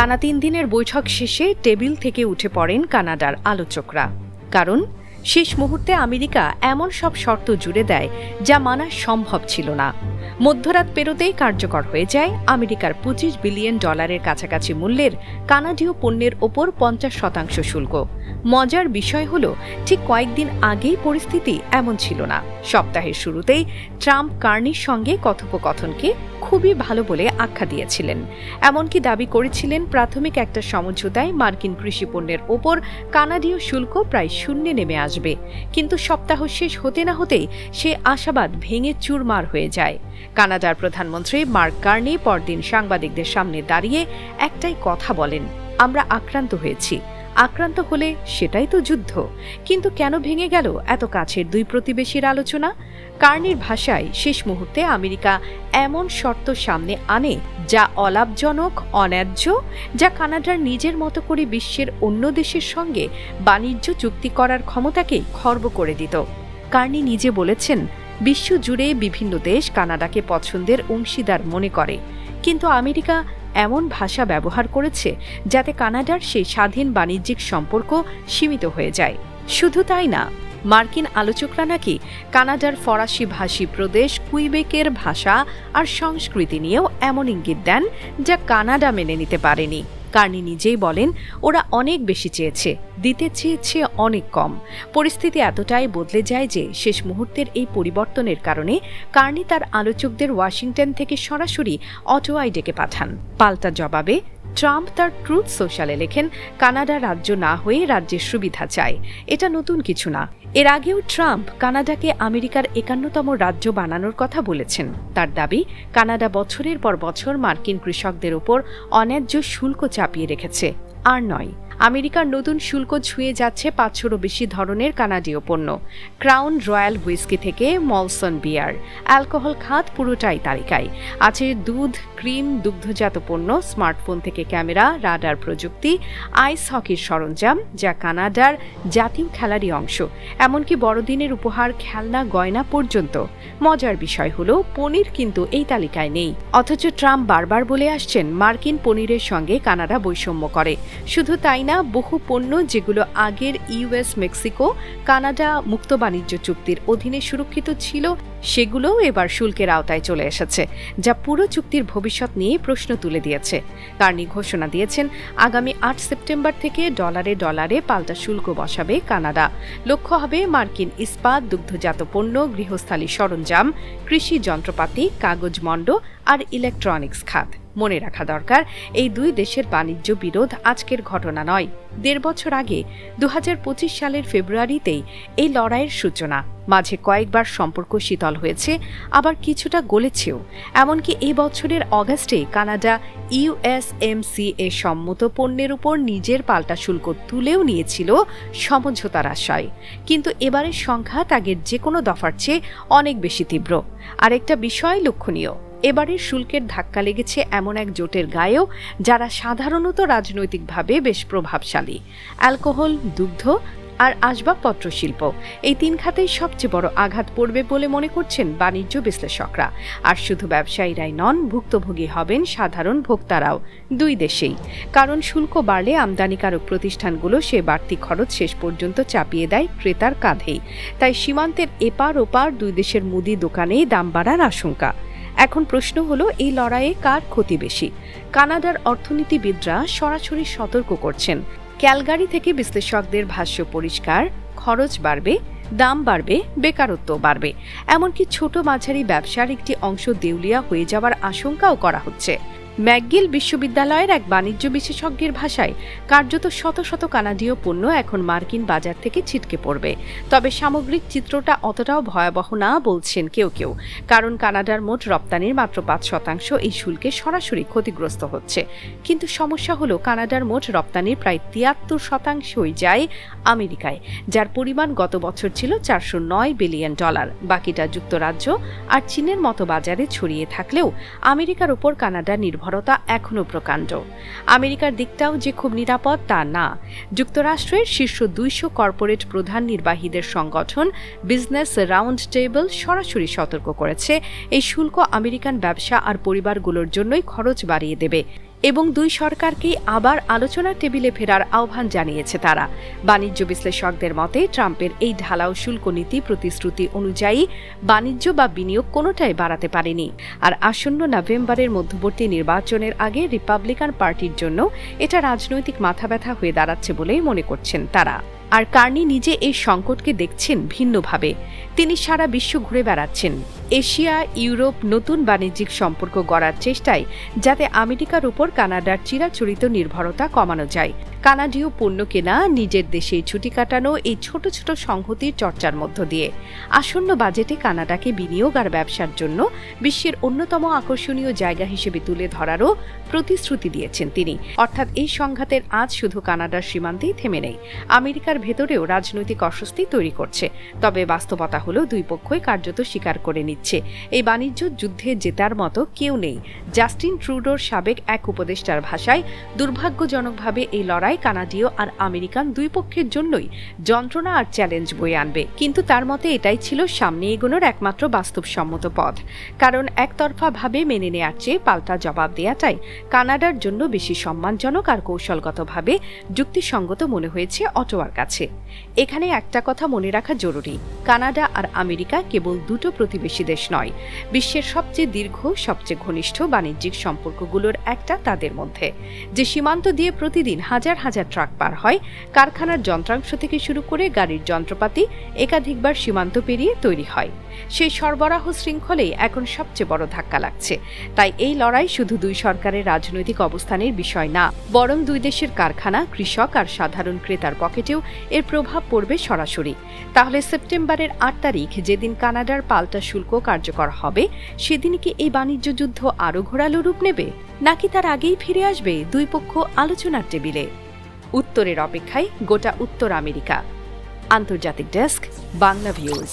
টানা ৩ দিনের বৈঠক শেষে টেবিল থেকে উঠে পড়েন কানাডার আলোচকরা। কারণ শেষ মুহূর্তে আমেরিকা এমন সব শর্ত জুড়ে দেয় যা মানা সম্ভব ছিল না। মধ্যরাত পেরোতেই কার্যকর হয়ে যায় আমেরিকার $25 বিলিয়ন কাছাকাছি মূল্যের কানাডীয় পণ্যের ওপর 50% শুল্ক। মজার বিষয় হলো, ঠিক কয়েকদিন আগেই পরিস্থিতি এমন ছিল না। সপ্তাহের শুরুতেই ট্রাম্প কার্নির সঙ্গে কথোপকথনকে খুবই ভালো বলে আখ্যা দিয়েছিলেন। এমনকি দাবি করেছিলেন প্রাথমিক একটা সমঝোতায় মার্কিন কৃষি পণ্যের ওপর কানাডীয় শুল্ক প্রায় শূন্যে নেমে আসবে। কিন্তু সপ্তাহ শেষ হতে না হতেই সে আশাবাদ ভেঙে চুরমার হয়ে যায়। কানাডার প্রধানমন্ত্রী মার্ক কার্নি পরদিন সাংবাদিকদের সামনে দাঁড়িয়ে একটাই কথা বলেন, আমরা আক্রান্ত হয়েছি। আক্রান্ত হলে সেটাই তো যুদ্ধ। কিন্তু কেন ভেঙে গেল এত কাছের দুই প্রতিবেশীর আলোচনা? কার্নির ভাষায়, শেষ মুহূর্তে আমেরিকা এমন শর্ত সামনে আনে যা অলাভজনক, অন্যায্য, যা কানাডার নিজের মতো করে বিশ্বের অন্য দেশের সঙ্গে বাণিজ্য চুক্তি করার ক্ষমতাকে খর্ব করে দিত। কার্নি নিজে বলেছেন, বিশ্বজুড়ে বিভিন্ন দেশ কানাডাকে পছন্দের অংশীদার মনে করে, কিন্তু আমেরিকা এমন ভাষা ব্যবহার করেছে যাতে কানাডার সেই স্বাধীন বাণিজ্যিক সম্পর্ক সীমিত হয়ে যায়। শুধু তাই না, মার্কিন আলোচকরা নাকি কানাডার ফরাসি ভাষী প্রদেশ কুইবেকের ভাষা আর সংস্কৃতি নিয়েও এমন ইঙ্গিত দেন যা কানাডা মেনে নিতে পারেনি। কার্নি নিজেই বলেন, ওরা অনেক বেশি চেয়েছে, দিতে চেয়েছে অনেক কম। পরিস্থিতি এতটাই বদলে যায় যে শেষ মুহূর্তের এই পরিবর্তনের কারণে কার্নি তার আলোচকদের ওয়াশিংটন থেকে সরাসরি অটোয়ায় ডেকে পাঠান। পাল্টা জবাবে ট্রাম্প তার ট্রুথ সোশ্যালে লেখেন, কানাডা রাজ্য না হয়ে রাজ্যের সুবিধা চায়। এটা নতুন কিছু না। এর আগেও ট্রাম্প কানাডাকে আমেরিকার 51তম রাজ্য বানানোর কথা বলেছেন। তার দাবি, কানাডা বছরের পর বছর মার্কিন কৃষকদের উপর অন্যায্য শুল্ক চাপিয়ে রেখেছে। আর নয়, আমেরিকার নতুন শুল্ক ছুঁয়ে যাচ্ছে 500রও বেশি ধরনের কানাডীয় পণ্য। ক্রাউন রয়্যাল হুইস্কি থেকে মলসন বিয়ার, অ্যালকোহল খাত পুরোটাই তালিকায় আছে। দুধ, ক্রিম, দুগ্ধজাত পণ্য, স্মার্টফোন থেকে ক্যামেরা, রাডার প্রযুক্তি, আইস হকির সরঞ্জাম যা কানাডার জাতীয় খেলারই অংশ, এমনকি বড়দিনের উপহার, খেলনা, গয়না পর্যন্ত। মজার বিষয় হলো, পনির কিন্তু এই তালিকায় নেই। অথচ ট্রাম্প বারবার বলে আসছেন মার্কিন পনিরের সঙ্গে কানাডা বৈষম্য করে। শুধু তাই না, বহু পণ্য যেগুলো আগের ইউএস মেক্সিকো কানাডা মুক্ত বাণিজ্য চুক্তির অধীনে সুরক্ষিত ছিল, সেগুলোও এবার শুল্কের আওতায় চলে এসেছে, যা পুরো চুক্তির ভবিষ্যৎ নিয়ে প্রশ্ন তুলে দিয়েছে। কার্নি ঘোষণা দিয়েছেন, আগামী 8 সেপ্টেম্বর থেকে ডলারে ডলারে পাল্টা শুল্ক বসাবে কানাডা। লক্ষ্য হবে মার্কিন ইস্পাত, দুগ্ধজাত পণ্য, গৃহস্থালী সরঞ্জাম, কৃষি যন্ত্রপাতি, কাগজ মণ্ড আর ইলেকট্রনিক্স খাত। মনে রাখা দরকার, এই দুই দেশের বাণিজ্য বিরোধ আজকের ঘটনা নয়। 1.5 বছর আগে 2025 সালের ফেব্রুয়ারিতেই এই লড়াইয়ের সূচনা। মাঝে কয়েকবার সম্পর্ক শীতল হয়েছে, আবার কিছুটা গলেছেও। এমনকি এই বছরের অগাস্টে কানাডা ইউএসএমসিএ সম্মত পণ্যের উপর নিজের পাল্টা শুল্ক তুলেও নিয়েছিল সমঝোতার আশায়। কিন্তু এবারের সংঘাত আগের যে কোনো দফার চেয়ে অনেক বেশি তীব্র। আরেকটা বিষয় লক্ষণীয়, এবারের শুল্কের ধাক্কা লেগেছে এমন এক জোটের গায়েও যারা সাধারণত রাজনৈতিকভাবে বেশ প্রভাবশালী। অ্যালকোহল, দুগ্ধ আর আসবাবপত্র শিল্প, এই 3 খাতেই সবচেয়ে বড় আঘাত পড়বে বলে মনে করছেন বাণিজ্য বিশ্লেষকরা। আর শুধু ব্যবসায়ীরাই নন, ভুক্তভোগী হবেন সাধারণ ভোক্তারাও, দুই দেশেই। কারণ শুল্ক বাড়লে আমদানিকারক প্রতিষ্ঠানগুলো সে বাড়তি খরচ শেষ পর্যন্ত চাপিয়ে দেয় ক্রেতার কাঁধেই। তাই সীমান্তের এপার ওপার দুই দেশের মুদি দোকানেই দাম বাড়ার আশঙ্কা। এখন প্রশ্ন হলো, এই লড়াইয়ে কার ক্ষতি বেশি? কানাডার অর্থনীতিবিদরা সরাসরি সতর্ক করছেন। ক্যালগারি থেকে বিশ্লেষকদের ভাষ্য পরিষ্কার, খরচ বাড়বে, দাম বাড়বে, বেকারত্ব বাড়বে। এমনকি ছোট মাঝারি ব্যবসার একটি অংশ দেউলিয়া হয়ে যাওয়ার আশঙ্কাও করা হচ্ছে। ম্যাকগিল বিশ্ববিদ্যালয়ের এক বাণিজ্য বিশেষজ্ঞের ভাষায়, কার্যত শত শত কানাডীয় পণ্য এখন মার্কিন বাজার থেকে ছিটকে পড়বে। তবে সামগ্রিক চিত্রটা অতটাও ভয়াবহ না বলছেন কেউ কেউ। কারণ কানাডার মোট রপ্তানির মাত্র 5% এই শুল্কে সরাসরি ক্ষতিগ্রস্ত হচ্ছে। কিন্তু সমস্যা হলো, কানাডার মোট রপ্তানির প্রায় 73% যায় আমেরিকায়, যার পরিমাণ গত বছর ছিল $409 বিলিয়ন। বাকিটা যুক্তরাজ্য আর চীনের মতো বাজারে ছড়িয়ে থাকলেও আমেরিকার উপর কানাডার নির্ভরতা এখনও প্রকাণ্ড। আমেরিকার দিকটাও যে খুব নিরাপদ তা না। যুক্তরাষ্ট্রের শীর্ষ 200 কর্পোরেট প্রধান নির্বাহীদের সংগঠন বিজনেস রাউন্ড টেবল সরাসরি সতর্ক করেছে, এই শুল্ক আমেরিকান ব্যবসা আর পরিবারগুলোর জন্যই খরচ বাড়িয়ে দেবে। এবং দুই সরকারকেই আবার আলোচনার টেবিলে ফেরার আহ্বান জানিয়েছে তারা। বাণিজ্য বিশ্লেষকদের মতে ট্রাম্পের এই ঢালাও শুল্ক নীতি প্রতিশ্রুতি অনুযায়ী বাণিজ্য বা বিনিয়োগ কোনোটাই বাড়াতে পারেনি। আর আসন্ন নভেম্বরের মধ্যবর্তী নির্বাচনের আগে রিপাবলিকান পার্টির জন্য এটা রাজনৈতিক মাথাব্যথা হয়ে দাঁড়াচ্ছে বলেই মনে করছেন তারা। আর কার্নি নিজে এই সংকটকে দেখছেন ভিন্নভাবে। তিনি সারা বিশ্ব ঘুরে বেড়াচ্ছেন, এশিয়া, ইউরোপ নতুন বাণিজ্যিক সম্পর্ক গড়ার চেষ্টায়, যাতে আমেরিকার উপর কানাডার চিরাচরিত নির্ভরতা কমানো যায়। কানাডীয় পণ্য কেনা, নিজের দেশে ছুটি কাটানো, এই ছোট ছোট সংহতির চর্চার মধ্য দিয়ে আসন্ন বাজেটে কানাডাকে বিনিয়োগ আর ব্যবসার জন্য বিশ্বের অন্যতম আকর্ষণীয় জায়গা হিসেবে তুলে ধরারও প্রতিশ্রুতি দিয়েছেন তিনি। অর্থাৎ এই সংঘাতের আজ শুধু কানাডার সীমান্তেই থেমে নেই, আমেরিকার ভেতরেও রাজনৈতিক অস্বস্তি তৈরি করছে। তবে বাস্তবতা হলো দুই পক্ষই কার্যত স্বীকার করে নিচ্ছে এই বাণিজ্য যুদ্ধে জেতার মতো কেউ নেই। জাস্টিন ট্রুডোর সাবেক এক উপদেষ্টার ভাষায়, দুর্ভাগ্যজনকভাবে এই লড়াই কানাডীয় আর আমেরিকান দুই পক্ষের জন্যই যন্ত্রণা আর চ্যালেঞ্জ বয়ে আনবে। কিন্তু তার মতে এটাই ছিল সামনে এগোনোর একমাত্র বাস্তবসম্মত পথ, কারণ একতরফাভাবে মেনে নেওয়ার চেয়ে পাল্টা জবাব দেওয়াটাই কানাডার জন্য বেশি সম্মানজনক আর কৌশলগতভাবে যুক্তিসঙ্গত মনে হয়েছে অটোয়ার কাছে। এখানে একটা কথা মনে রাখা জরুরি, কানাডা আর আমেরিকা কেবল দুটো প্রতিবেশী দেশ নয়, বিশ্বের সবচেয়ে দীর্ঘ, সবচেয়ে ঘনিষ্ঠ বাণিজ্যিক সম্পর্কগুলোর একটা তাদের মধ্যে। যে সীমান্ত দিয়ে প্রতিদিন হাজার হাজার ট্রাক পার হয়, কারখানার যন্ত্রাংশ থেকে শুরু করে গাড়ির যন্ত্রপাতি একাধিকবার সীমান্ত পেরিয়ে তৈরি হয়, সেই সরবরাহ শৃঙ্খলেই এখন সবচেয়ে বড় ধাক্কা লাগছে। তাই এই লড়াই শুধু দুই সরকারের রাজনৈতিক অবস্থানের বিষয় না, বরং দুই দেশের কারখানা, কৃষক আর সাধারণ ক্রেতার পকেটেও এর প্রভাব পড়বে সরাসরি। তাহলে সেপ্টেম্বরের 8 তারিখ, যেদিন কানাডার পাল্টা শুল্ক কার্যকর হবে, সেদিনই কি এই বাণিজ্য যুদ্ধ আরও ঘোরালো রূপ নেবে, নাকি তার আগেই ফিরে আসবে দুই পক্ষ আলোচনার টেবিলে? উত্তরের অপেক্ষায় গোটা উত্তর আমেরিকা। আন্তর্জাতিক ডেস্ক, বাংলা ভিউজ।